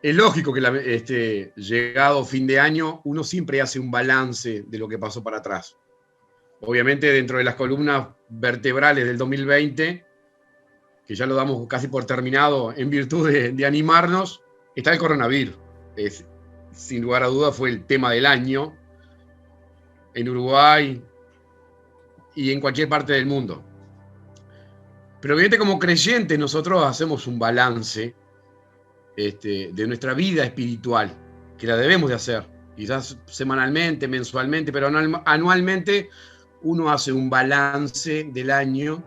es lógico que llegado fin de año, uno siempre hace un balance de lo que pasó para atrás. Obviamente, dentro de las columnas vertebrales del 2020, que ya lo damos casi por terminado en virtud de animarnos, está el coronavirus. Sin lugar a dudas fue el tema del año en Uruguay y en cualquier parte del mundo. Pero obviamente como creyentes nosotros hacemos un balance de nuestra vida espiritual, que la debemos de hacer, quizás semanalmente, mensualmente, pero anualmente uno hace un balance del año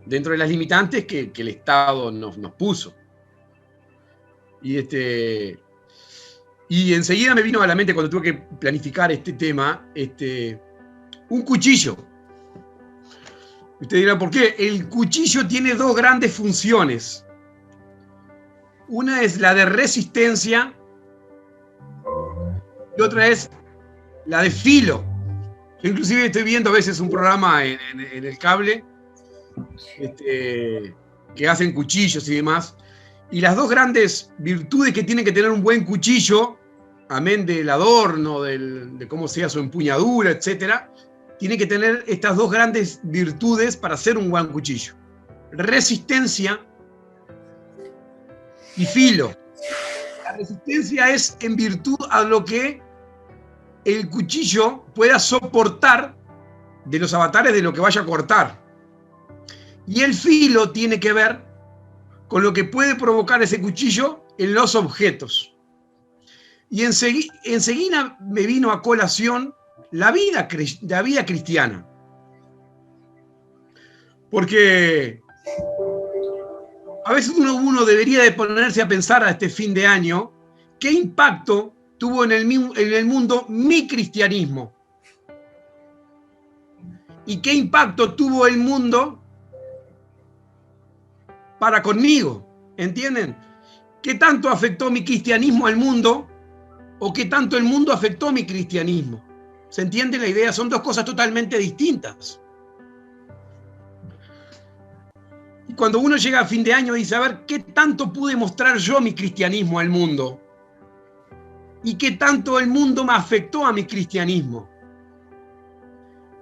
dentro de las limitantes que el Estado nos puso. Y enseguida me vino a la mente, cuando tuve que planificar este tema, un cuchillo. Usted dirá, ¿por qué? El cuchillo tiene dos grandes funciones. Una es la de resistencia y otra es la de filo. Yo inclusive estoy viendo a veces un programa en el cable que hacen cuchillos y demás. Y las dos grandes virtudes que tiene que tener un buen cuchillo, amén del adorno, de cómo sea su empuñadura, etcétera, tiene que tener estas dos grandes virtudes para hacer un buen cuchillo: resistencia y filo. La resistencia es en virtud a lo que el cuchillo pueda soportar de los avatares de lo que vaya a cortar. Y el filo tiene que ver con lo que puede provocar ese cuchillo en los objetos. Y enseguida me vino a colación la vida cristiana. Porque a veces uno debería de ponerse a pensar a este fin de año qué impacto tuvo en el mundo mi cristianismo. Y qué impacto tuvo el mundo para conmigo, ¿entienden? ¿Qué tanto afectó mi cristianismo al mundo o qué tanto el mundo afectó mi cristianismo? ¿Se entiende la idea? Son dos cosas totalmente distintas. Y cuando uno llega a fin de año dice, a ver, ¿qué tanto pude mostrar yo mi cristianismo al mundo? ¿Y qué tanto el mundo me afectó a mi cristianismo?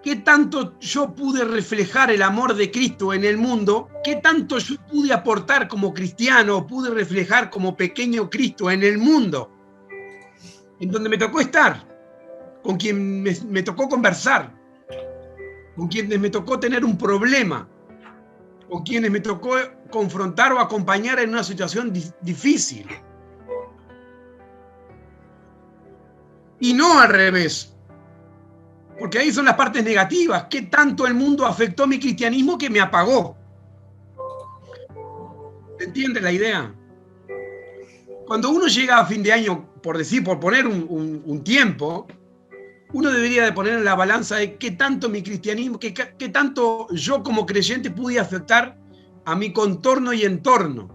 ¿Qué tanto yo pude reflejar el amor de Cristo en el mundo? ¿Qué tanto yo pude aportar como cristiano, pude reflejar como pequeño Cristo en el mundo? En donde me tocó estar, con quien me tocó conversar, con quienes me tocó tener un problema, con quienes me tocó confrontar o acompañar en una situación difícil. Y no al revés. Porque ahí son las partes negativas. ¿Qué tanto el mundo afectó mi cristianismo que me apagó? ¿Se entiende la idea? Cuando uno llega a fin de año, por poner un tiempo, uno debería de poner en la balanza de qué tanto mi cristianismo, qué tanto yo como creyente pude afectar a mi contorno y entorno.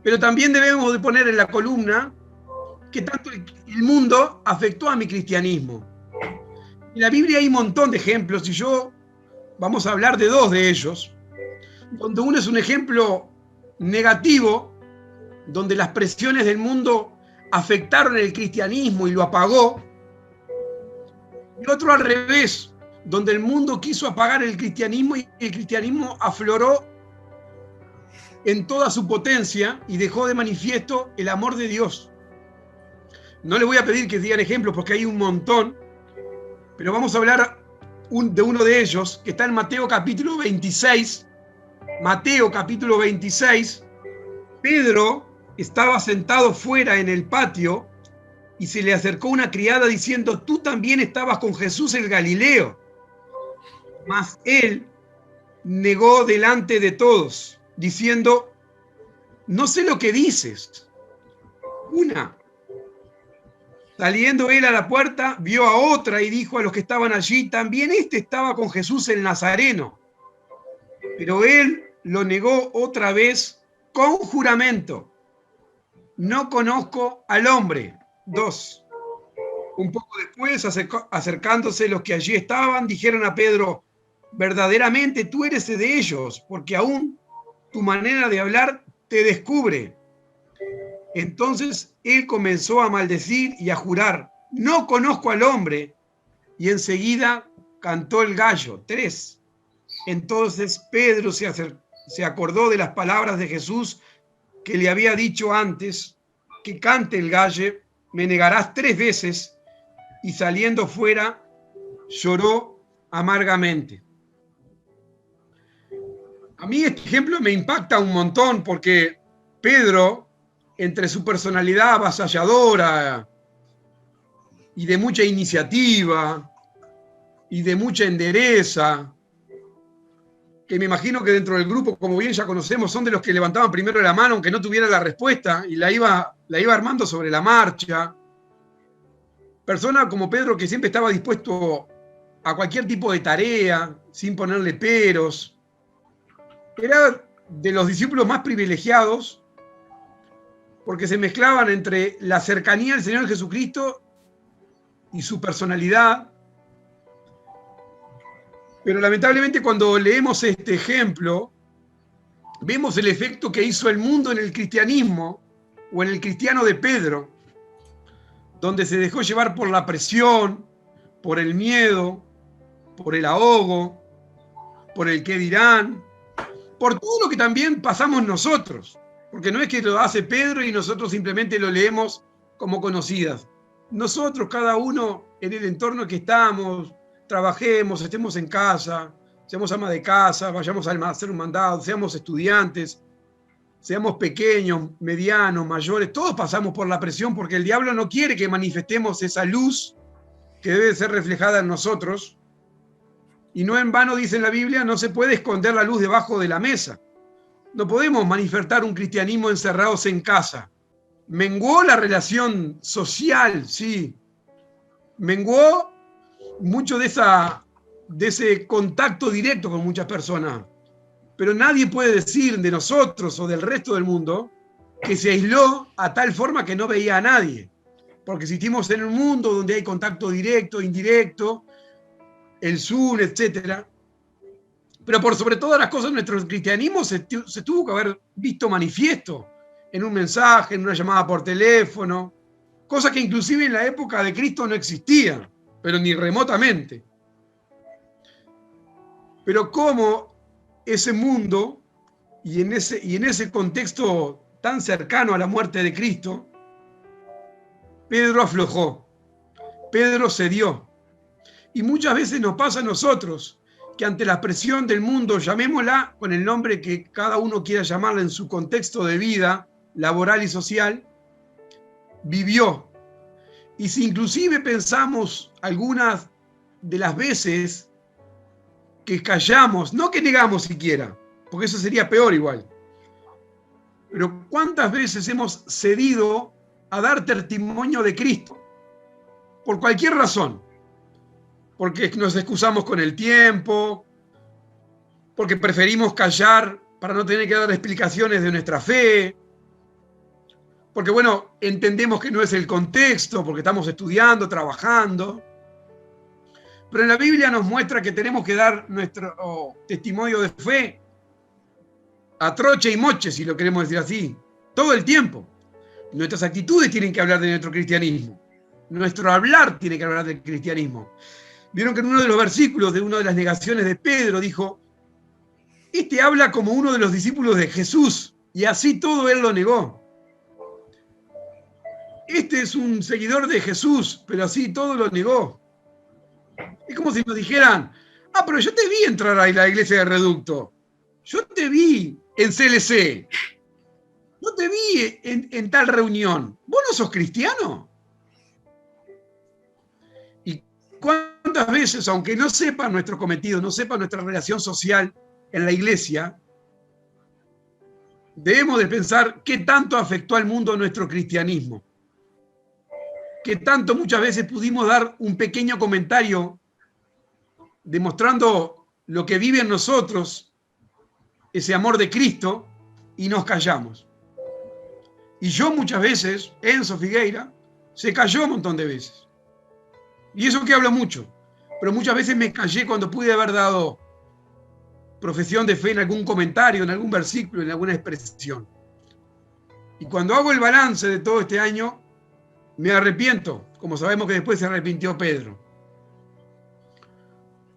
Pero también debemos de poner en la columna qué tanto el mundo afectó a mi cristianismo. En la Biblia hay un montón de ejemplos y vamos a hablar de dos de ellos, donde uno es un ejemplo negativo, donde las presiones del mundo afectaron el cristianismo y lo apagó, y otro al revés, donde el mundo quiso apagar el cristianismo y el cristianismo afloró en toda su potencia y dejó de manifiesto el amor de Dios. No les voy a pedir que digan ejemplos porque hay un montón, pero vamos a hablar de uno de ellos que está en Mateo capítulo 26. Mateo capítulo 26, Pedro estaba sentado fuera en el patio y se le acercó una criada diciendo, tú también estabas con Jesús el Galileo. Mas él negó delante de todos, diciendo, no sé lo que dices. Saliendo él a la puerta, vio a otra y dijo a los que estaban allí, también estaba con Jesús el Nazareno. Pero él lo negó otra vez con juramento. No conozco al hombre. 2. Un poco después, acercándose los que allí estaban, dijeron a Pedro, verdaderamente tú eres de ellos, porque aún tu manera de hablar te descubre. Entonces él comenzó a maldecir y a jurar: no conozco al hombre. Y enseguida cantó el gallo. 3. Entonces Pedro se acordó de las palabras de Jesús que le había dicho antes: que cante el gallo, me negarás 3 veces. Y saliendo fuera, lloró amargamente. A mí este ejemplo me impacta un montón porque Pedro, entre su personalidad avasalladora y de mucha iniciativa y de mucha endereza, que me imagino que dentro del grupo, como bien ya conocemos, son de los que levantaban primero la mano aunque no tuviera la respuesta y la iba armando sobre la marcha. Persona como Pedro que siempre estaba dispuesto a cualquier tipo de tarea, sin ponerle peros. Era de los discípulos más privilegiados porque se mezclaban entre la cercanía al Señor Jesucristo y su personalidad. Pero lamentablemente cuando leemos este ejemplo, vemos el efecto que hizo el mundo en el cristianismo o en el cristiano de Pedro, donde se dejó llevar por la presión, por el miedo, por el ahogo, por el qué dirán, por todo lo que también pasamos nosotros, porque no es que lo hace Pedro y nosotros simplemente lo leemos como conocidas. Nosotros, cada uno en el entorno que estamos, trabajemos, estemos en casa, seamos ama de casa, vayamos a hacer un mandado, seamos estudiantes, seamos pequeños, medianos, mayores, todos pasamos por la presión porque el diablo no quiere que manifestemos esa luz que debe ser reflejada en nosotros. Y no en vano dice en la Biblia, no se puede esconder la luz debajo de la mesa. No podemos manifestar un cristianismo encerrados en casa. Menguó la relación social, sí. Menguó mucho de ese contacto directo con muchas personas. Pero nadie puede decir de nosotros o del resto del mundo que se aisló a tal forma que no veía a nadie. Porque existimos en un mundo donde hay contacto directo, indirecto, el Zoom, etc. Pero por sobre todas las cosas, nuestro cristianismo se tuvo que haber visto manifiesto en un mensaje, en una llamada por teléfono, cosa que inclusive en la época de Cristo no existía, pero ni remotamente. Pero cómo ese mundo y en ese contexto tan cercano a la muerte de Cristo, Pedro aflojó, Pedro cedió. Y muchas veces nos pasa a nosotros que ante la presión del mundo, llamémosla con el nombre que cada uno quiera llamarla en su contexto de vida laboral y social, vivió. Y si inclusive pensamos algunas de las veces que callamos, no que negamos siquiera, porque eso sería peor igual, pero cuántas veces hemos cedido a dar testimonio de Cristo, por cualquier razón, porque nos excusamos con el tiempo, porque preferimos callar para no tener que dar explicaciones de nuestra fe, porque bueno, entendemos que no es el contexto, porque estamos estudiando, trabajando. Pero en la Biblia nos muestra que tenemos que dar nuestro testimonio de fe a troche y moche, si lo queremos decir así, todo el tiempo. Nuestras actitudes tienen que hablar de nuestro cristianismo. Nuestro hablar tiene que hablar del cristianismo. Vieron que en uno de los versículos de una de las negaciones de Pedro dijo: este habla como uno de los discípulos de Jesús, y así todo él lo negó. Este es un seguidor de Jesús, pero así todo lo negó. Es como si nos dijeran: ah, pero yo te vi entrar a la iglesia de Reducto, yo te vi en CLC, yo te vi en tal reunión, ¿vos no sos cristiano? ¿Y cuántas veces, aunque no sepa nuestro cometido, no sepa nuestra relación social en la iglesia, debemos de pensar qué tanto afectó al mundo nuestro cristianismo? Qué tanto muchas veces pudimos dar un pequeño comentario demostrando lo que vive en nosotros, ese amor de Cristo, y nos callamos. Y yo muchas veces, Enzo Figueira, se cayó un montón de veces. Y eso que hablo mucho, pero muchas veces me callé cuando pude haber dado profesión de fe en algún comentario, en algún versículo, en alguna expresión. Y cuando hago el balance de todo este año, me arrepiento, como sabemos que después se arrepintió Pedro.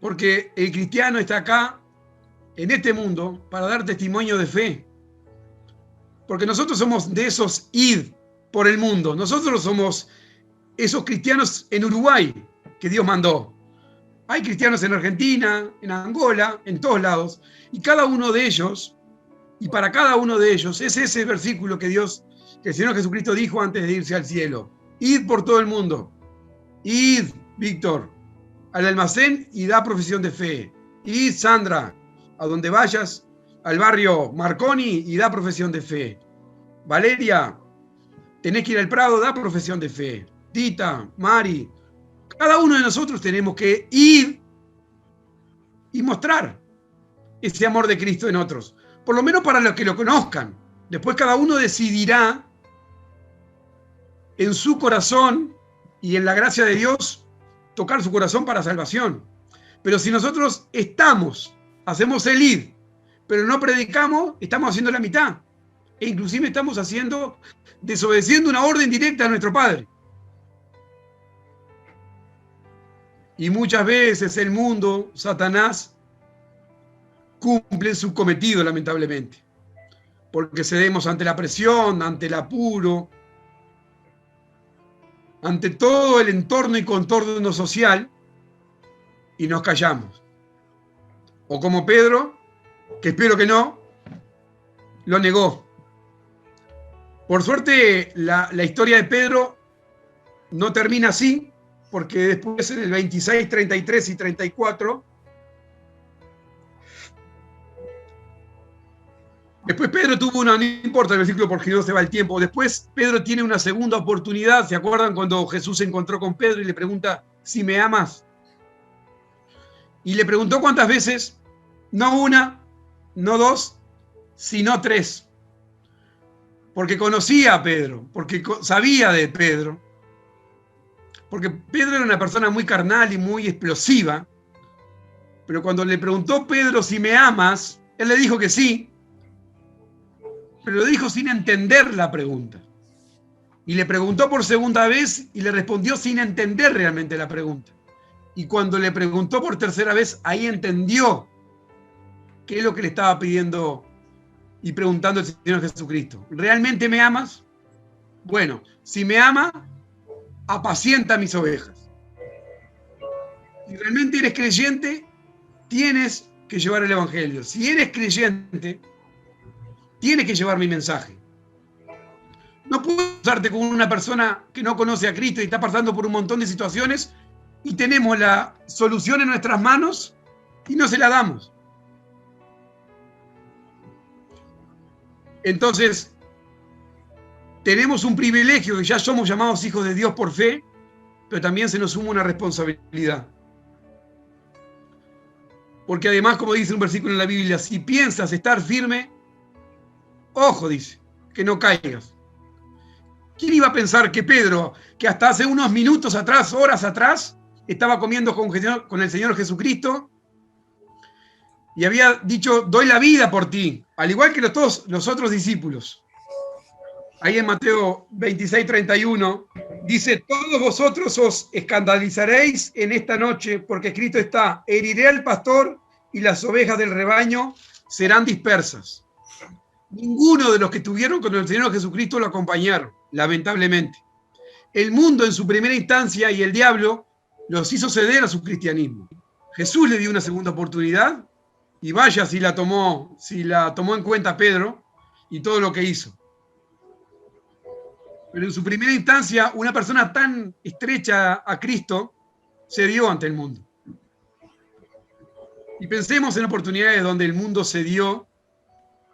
Porque el cristiano está acá, en este mundo, para dar testimonio de fe. Porque nosotros somos de esos id por el mundo. Nosotros somos esos cristianos en Uruguay que Dios mandó. Hay cristianos en Argentina, en Angola, en todos lados. Y cada uno de ellos, y para cada uno de ellos, es ese versículo que el Señor Jesucristo dijo antes de irse al cielo. Id por todo el mundo. Id, Víctor, al almacén y da profesión de fe. Id, Sandra, a donde vayas, al barrio Marconi y da profesión de fe. Valeria, tenés que ir al Prado, da profesión de fe. Tita, Mari, cada uno de nosotros tenemos que ir y mostrar ese amor de Cristo en otros, por lo menos para los que lo conozcan. Después cada uno decidirá en su corazón y en la gracia de Dios tocar su corazón para salvación. Pero si nosotros hacemos el ir, pero no predicamos, estamos haciendo la mitad. E inclusive estamos desobedeciendo una orden directa a nuestro Padre. Y muchas veces el mundo, Satanás, cumple su cometido, lamentablemente. Porque cedemos ante la presión, ante el apuro, ante todo el entorno y contorno social, y nos callamos. O como Pedro, que espero que no, lo negó. Por suerte, la historia de Pedro no termina así, porque después en el 26, 33 y 34, después Pedro tuvo una, no importa el versículo porque no se va el tiempo, después Pedro tiene una segunda oportunidad. ¿Se acuerdan cuando Jesús se encontró con Pedro y le pregunta, si me amas? Y le preguntó cuántas veces, no una, no dos, sino tres. Porque conocía a Pedro, porque sabía de Pedro, porque Pedro era una persona muy carnal y muy explosiva, pero cuando le preguntó Pedro si me amas, él le dijo que sí, pero lo dijo sin entender la pregunta. Y le preguntó por segunda vez y le respondió sin entender realmente la pregunta. Y cuando le preguntó por tercera vez, ahí entendió qué es lo que le estaba pidiendo y preguntando el Señor Jesucristo. ¿Realmente me amas? Bueno, si me ama, apacienta mis ovejas. Si realmente eres creyente, tienes que llevar el Evangelio. Si eres creyente, tienes que llevar mi mensaje. No puedo usarte con una persona que no conoce a Cristo y está pasando por un montón de situaciones y tenemos la solución en nuestras manos y no se la damos. Entonces, tenemos un privilegio que ya somos llamados hijos de Dios por fe, pero también se nos suma una responsabilidad. Porque además, como dice un versículo en la Biblia, si piensas estar firme, ojo, dice, que no caigas. ¿Quién iba a pensar que Pedro, que hasta hace unos minutos atrás, horas atrás, estaba comiendo con el Señor Jesucristo y había dicho, doy la vida por ti, al igual que todos los otros discípulos? Ahí en Mateo 26, 31, dice, todos vosotros os escandalizaréis en esta noche, porque escrito está, heriré al pastor y las ovejas del rebaño serán dispersas. Ninguno de los que estuvieron con el Señor Jesucristo lo acompañaron, lamentablemente. El mundo en su primera instancia y el diablo los hizo ceder a su cristianismo. Jesús le dio una segunda oportunidad y vaya si la tomó en cuenta Pedro y todo lo que hizo. Pero en su primera instancia, una persona tan estrecha a Cristo cedió ante el mundo. Y pensemos en oportunidades donde el mundo cedió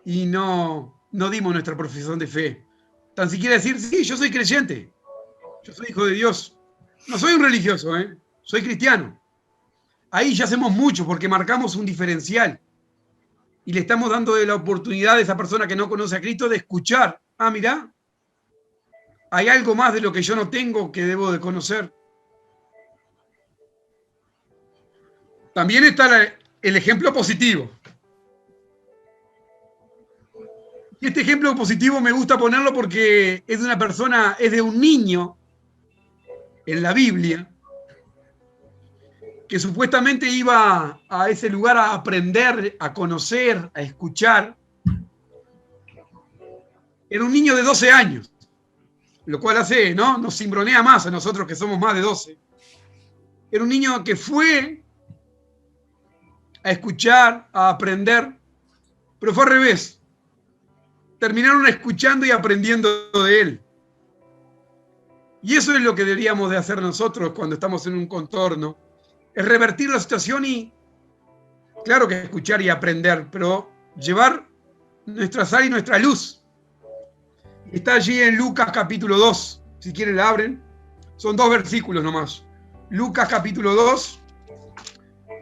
y no dimos nuestra profesión de fe. Tan siquiera decir, sí, yo soy creyente, yo soy hijo de Dios. No soy un religioso, soy cristiano. Ahí ya hacemos mucho porque marcamos un diferencial. Y le estamos dando la oportunidad a esa persona que no conoce a Cristo de escuchar. Ah, mirá, hay algo más de lo que yo no tengo que debo de conocer. También está el ejemplo positivo. Y este ejemplo positivo me gusta ponerlo porque es de una persona, es de un niño en la Biblia que supuestamente iba a ese lugar a aprender, a conocer, a escuchar. Era un niño de 12 años, lo cual hace, ¿no? Nos cimbronea más a nosotros que somos más de 12. Era un niño que fue a escuchar, a aprender, pero fue al revés. Terminaron escuchando y aprendiendo de él. Y eso es lo que deberíamos de hacer nosotros cuando estamos en un contorno, es revertir la situación y, claro que escuchar y aprender, pero llevar nuestra sal y nuestra luz. Está allí en Lucas capítulo 2, si quieren la abren, son 2 versículos nomás. Lucas capítulo 2,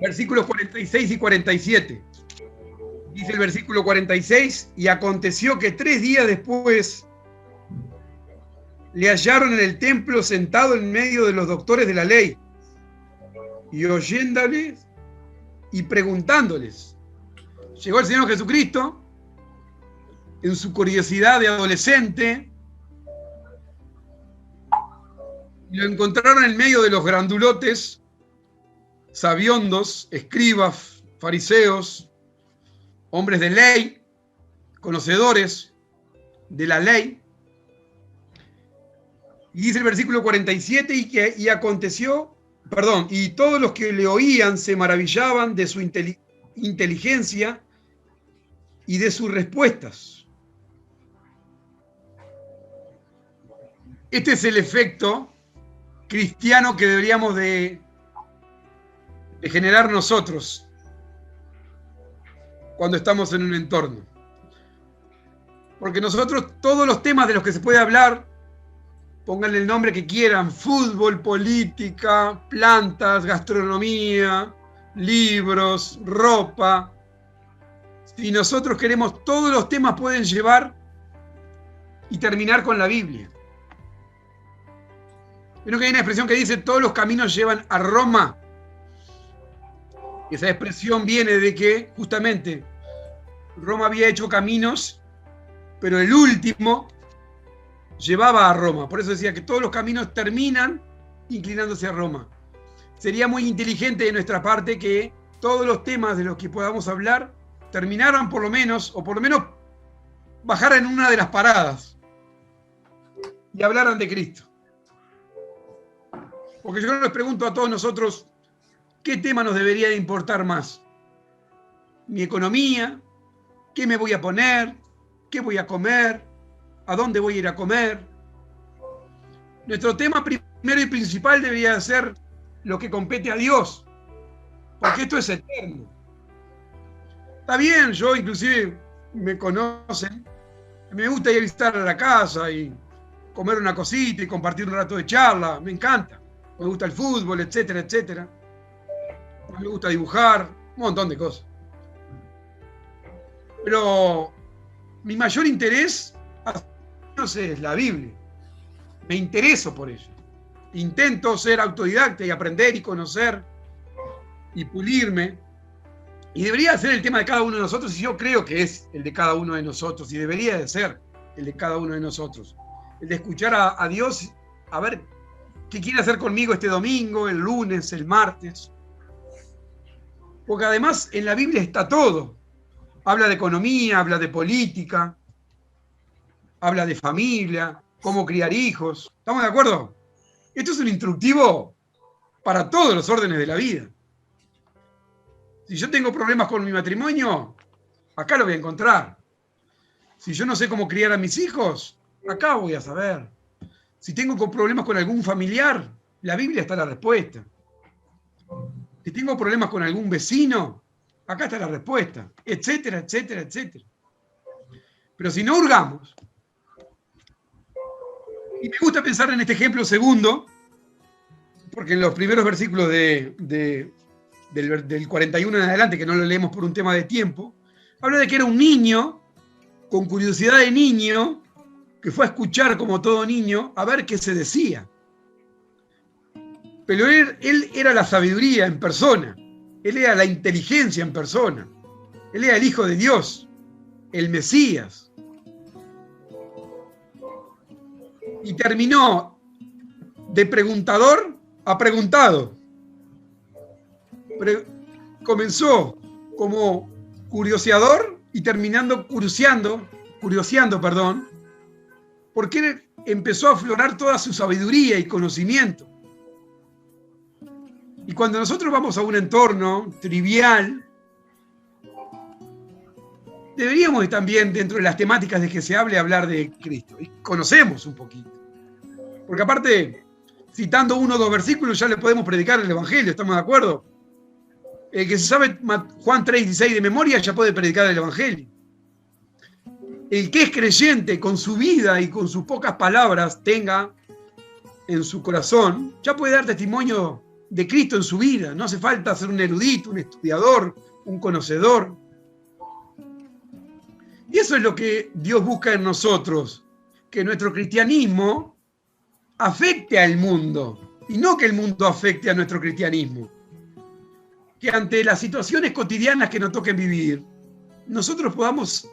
versículos 46 y 47. Dice el versículo 46, y aconteció que 3 días después le hallaron en el templo sentado en medio de los doctores de la ley, y oyéndoles y preguntándoles. Llegó el Señor Jesucristo, en su curiosidad de adolescente, y lo encontraron en medio de los grandulotes, sabiondos, escribas, fariseos, hombres de ley, conocedores de la ley. Y dice el versículo 47, y aconteció, y todos los que le oían se maravillaban de su inteligencia y de sus respuestas. Este es el efecto cristiano que deberíamos de generar nosotros cuando estamos en un entorno. Porque nosotros, todos los temas de los que se puede hablar, pónganle el nombre que quieran, fútbol, política, plantas, gastronomía, libros, ropa. Si nosotros queremos, todos los temas pueden llevar y terminar con la Biblia. ¿Vieron que hay una expresión que dice todos los caminos llevan a Roma? Esa expresión viene de que justamente Roma había hecho caminos, pero el último llevaba a Roma. Por eso decía que todos los caminos terminan inclinándose a Roma. Sería muy inteligente de nuestra parte que todos los temas de los que podamos hablar terminaran por lo menos, o por lo menos bajaran en una de las paradas y hablaran de Cristo. Porque yo les pregunto a todos nosotros, ¿qué tema nos debería de importar más? ¿Mi economía? ¿Qué me voy a poner? ¿Qué voy a comer? ¿A dónde voy a ir a comer? Nuestro tema primero y principal debería ser lo que compete a Dios, porque esto es eterno. Está bien, yo inclusive me conocen, me gusta ir a visitar a la casa y comer una cosita y compartir un rato de charla, me encanta. Me gusta el fútbol, etcétera, etcétera. Me gusta dibujar, un montón de cosas. Pero mi mayor interés es la Biblia. Me intereso por ella. Intento ser autodidacta y aprender y conocer y pulirme. Y debería ser el tema de cada uno de nosotros, y yo creo que es el de cada uno de nosotros, y debería de ser el de cada uno de nosotros. El de escuchar a Dios, a ver qué quiere hacer conmigo este domingo, el lunes, el martes. Porque además en la Biblia está todo. Habla de economía, habla de política, habla de familia, cómo criar hijos. ¿Estamos de acuerdo? Esto es un instructivo para todos los órdenes de la vida. Si yo tengo problemas con mi matrimonio, acá lo voy a encontrar. Si yo no sé cómo criar a mis hijos, acá voy a saber. Si tengo problemas con algún familiar, la Biblia está la respuesta. Si tengo problemas con algún vecino, acá está la respuesta, etcétera, etcétera, etcétera. Pero si no hurgamos, y me gusta pensar en este ejemplo segundo, porque en los primeros versículos del 41 en adelante, que no lo leemos por un tema de tiempo, habla de que era un niño, con curiosidad de niño, que fue a escuchar como todo niño, a ver qué se decía. Pero él era la sabiduría en persona, él era la inteligencia en persona, él era el Hijo de Dios, el Mesías. y terminó de preguntador a preguntado. Comenzó como curioseador y terminando curioseando, porque él empezó a aflorar toda su sabiduría y conocimiento. Y cuando nosotros vamos a un entorno trivial, deberíamos también, dentro de las temáticas de que se hable, hablar de Cristo. Y conocemos un poquito. Porque aparte, citando uno o dos versículos, ya le podemos predicar el Evangelio, ¿estamos de acuerdo? El que se sabe Juan 3:16 de memoria ya puede predicar el Evangelio. El que es creyente con su vida y con sus pocas palabras tenga en su corazón, ya puede dar testimonio de Cristo en su vida. No hace falta ser un erudito, un estudiador, un conocedor. Y eso es lo que Dios busca en nosotros, que nuestro cristianismo afecte al mundo y no que el mundo afecte a nuestro cristianismo. Que ante las situaciones cotidianas que nos toquen vivir, nosotros podamos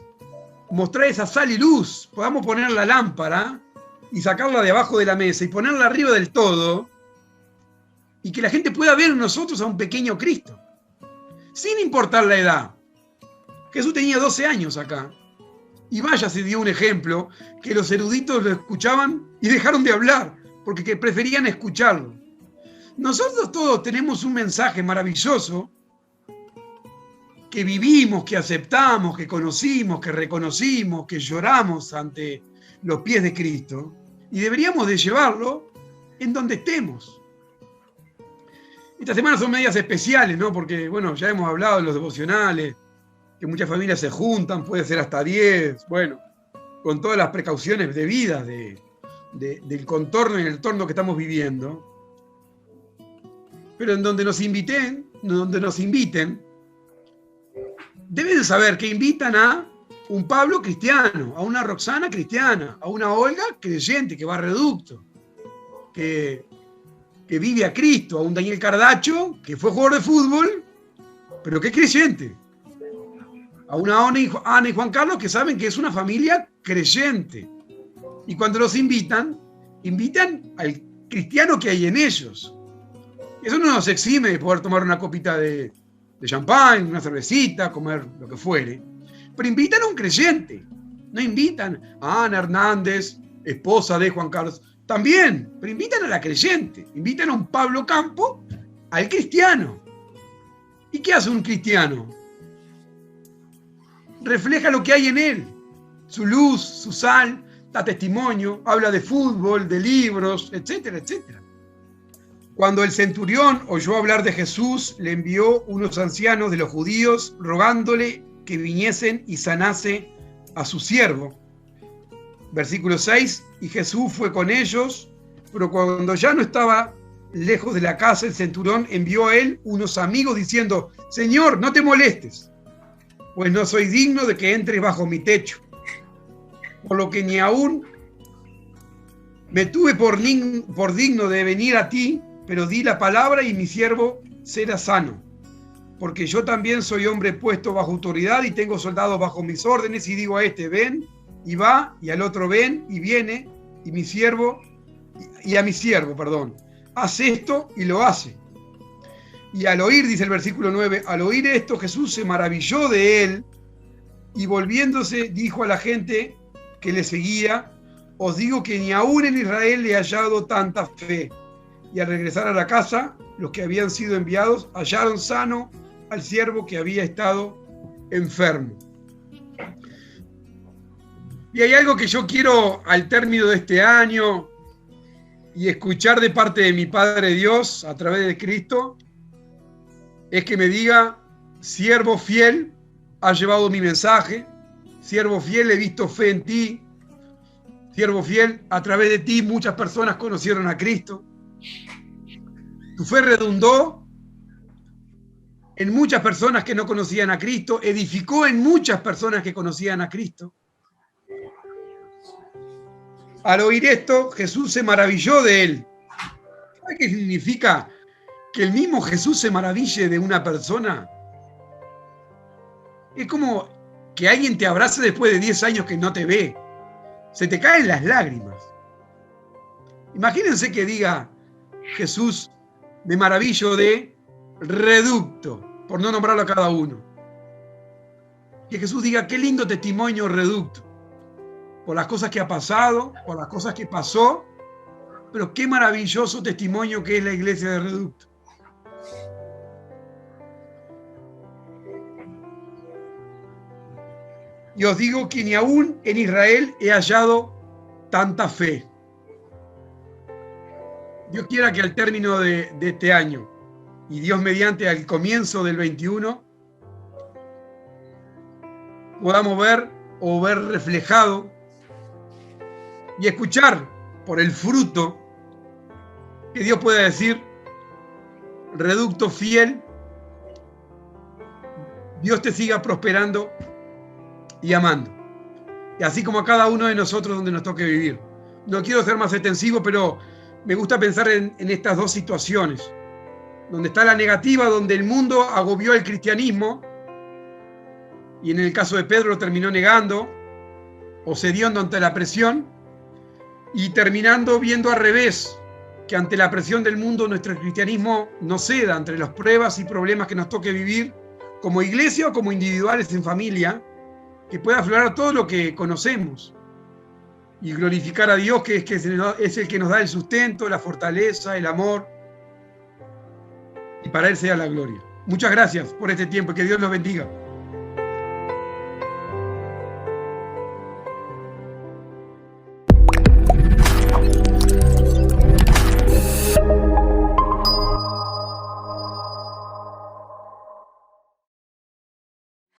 mostrar esa sal y luz, podamos poner la lámpara y sacarla de abajo de la mesa y ponerla arriba del todo, y que la gente pueda ver en nosotros a un pequeño Cristo, sin importar la edad. Jesús tenía 12 años acá, y vaya si dio un ejemplo que los eruditos lo escuchaban y dejaron de hablar, porque preferían escucharlo. Nosotros todos tenemos un mensaje maravilloso que vivimos, que aceptamos, que conocimos, que reconocimos, que lloramos ante los pies de Cristo, y deberíamos de llevarlo en donde estemos. Estas semanas son medias especiales, ¿no? Porque, bueno, ya hemos hablado de los devocionales, que muchas familias se juntan, puede ser hasta 10, bueno, con todas las precauciones debidas del contorno y el entorno que estamos viviendo. Pero en donde nos inviten, deben saber que invitan a un Pablo cristiano, a una Roxana cristiana, a una Olga creyente que va a Reducto, que vive a Cristo, a un Daniel Cardacho que fue jugador de fútbol, pero que es creyente, a una Ana y Juan Carlos que saben que es una familia creyente. Y cuando los invitan al cristiano que hay en ellos. Eso no nos exime de poder tomar una copita de champán, una cervecita, comer lo que fuere. Pero invitan a un creyente. No invitan a Ana Hernández, esposa de Juan Carlos. También, pero invitan a la creyente. Invitan a un Pablo Campo, al cristiano. ¿Y qué hace un cristiano? Refleja lo que hay en él. Su luz, su sal, da testimonio, habla de fútbol, de libros, etcétera, etcétera. Cuando el centurión oyó hablar de Jesús, le envió unos ancianos de los judíos rogándole que viniesen y sanase a su siervo. Versículo 6, y Jesús fue con ellos, pero cuando ya no estaba lejos de la casa, el centurión envió a él unos amigos diciendo: Señor, no te molestes, pues no soy digno de que entres bajo mi techo, por lo que ni aún me tuve por digno de venir a ti, pero di la palabra y mi siervo será sano. Porque yo también soy hombre puesto bajo autoridad y tengo soldados bajo mis órdenes, y digo a este, ven, y va, y al otro, ven, y viene, y a mi siervo, hace esto, y lo hace. Y al oír, dice el versículo 9, al oír esto, Jesús se maravilló de él, y volviéndose dijo a la gente que le seguía: os digo que ni aún en Israel le he hallado tanta fe. Y al regresar a la casa, los que habían sido enviados hallaron sano al siervo que había estado enfermo. Y hay algo que yo quiero al término de este año y escuchar de parte de mi Padre Dios a través de Cristo, es que me diga: siervo fiel, has llevado mi mensaje, siervo fiel, he visto fe en ti, siervo fiel, a través de ti muchas personas conocieron a Cristo. Tu fe redundó en muchas personas que no conocían a Cristo, edificó en muchas personas que conocían a Cristo. Al oír esto, Jesús se maravilló de él. ¿Sabe qué significa que el mismo Jesús se maraville de una persona? Es como que alguien te abrace después de 10 años que no te ve. Se te caen las lágrimas. Imagínense que diga Jesús, me maravillo de Reducto, por no nombrarlo a cada uno. Que Jesús diga, qué lindo testimonio Reducto, por las cosas que ha pasado, por las cosas que pasó, pero qué maravilloso testimonio que es la iglesia de Reducto. Y os digo que ni aún en Israel he hallado tanta fe. Dios quiera que al término de este año, y Dios mediante al comienzo del 21, podamos ver o ver reflejado y escuchar por el fruto que Dios pueda decir, Reducto fiel, Dios te siga prosperando y amando. Y así como a cada uno de nosotros donde nos toque vivir. No quiero ser más extensivo, pero me gusta pensar en estas dos situaciones. Donde está la negativa, donde el mundo agobió el cristianismo, y en el caso de Pedro lo terminó negando, o cediendo ante la presión, y terminando viendo al revés, que ante la presión del mundo nuestro cristianismo no ceda ante las pruebas y problemas que nos toque vivir, como iglesia o como individuales en familia, que pueda aflorar todo lo que conocemos y glorificar a Dios, que es el que nos da el sustento, la fortaleza, el amor, y para Él sea la gloria. Muchas gracias por este tiempo y que Dios los bendiga.